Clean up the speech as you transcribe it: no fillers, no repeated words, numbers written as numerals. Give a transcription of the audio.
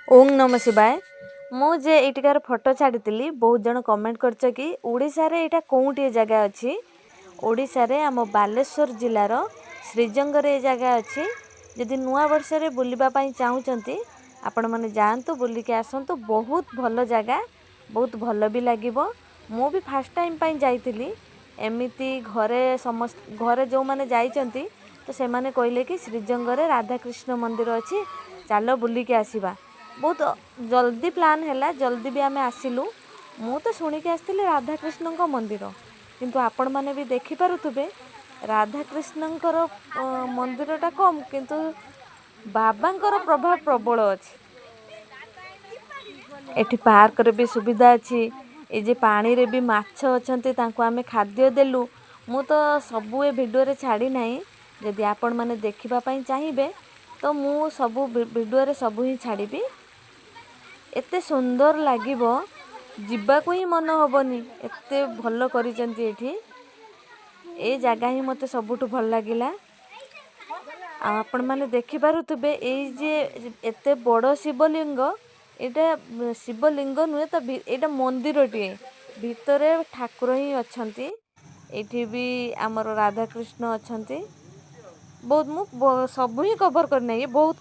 ओम नमः शिवाय। मु जे एटिकार फोटो छाड़ी बहुत जन कमेंट करछ कि ओडिशा रे एटा कोउटे जगह अछि। ओडिशा रे आम बालेश्वर जिल्लार श्रीजंगर ए जगह अछि। यदि नुआ वर्ष रे बुलिबा पई चाहुचंती आपण माने जानतु बुली के आसंतु। बहुत भलो जगह, बहुत भलो भी लागिबो। मु भी फर्स्ट टाइम पई जाईतिली। एमिति घरे समस्त घरे जो माने जाईचंती तो से माने कहले कि श्रीजंगर रे राधा कृष्ण मंदिर अछि, चलो बुली के आसीबा। बहुत जल्दी प्लान हैला, जल्दी भी आमे आसिलु। मु तो शुणी के आसतिली राधा कृष्ण को मंदिर, किंतु आपण माने भी देखि पारुथबे राधा कृष्ण मंदिर टा कम, किंतु बाबांकर प्रभाव प्रबल अछि। एठी पार्क रे भी सुविधा अछि। ए जे पानी रे भी माछ अछंती, तांको आमे खाद्य देलु। मु तो सबु ए वीडियो रे छाड़ी नाही। यदि आपण माने देखिबा पई चाहिबे तो मु सबु वीडियो रे सबु ही छाड़ीबी। एते सुंदर लागिबो, जिब्बा को ही मन होबनी, एते भलो करिसेंती एठी। ए जगह ही मते सबुठु भल लागिला। आपण माने देखि पारुथबे ए जे एते बड़ शिवलिंग, एटा शिवलिंग नुहे तो एटा मंदिर टिए, भितरे ठाकुर ही अछंती। एठी भी हमर राधा कृष्ण अछंती। बहुत मु सब ही कवर करने, ये बहुत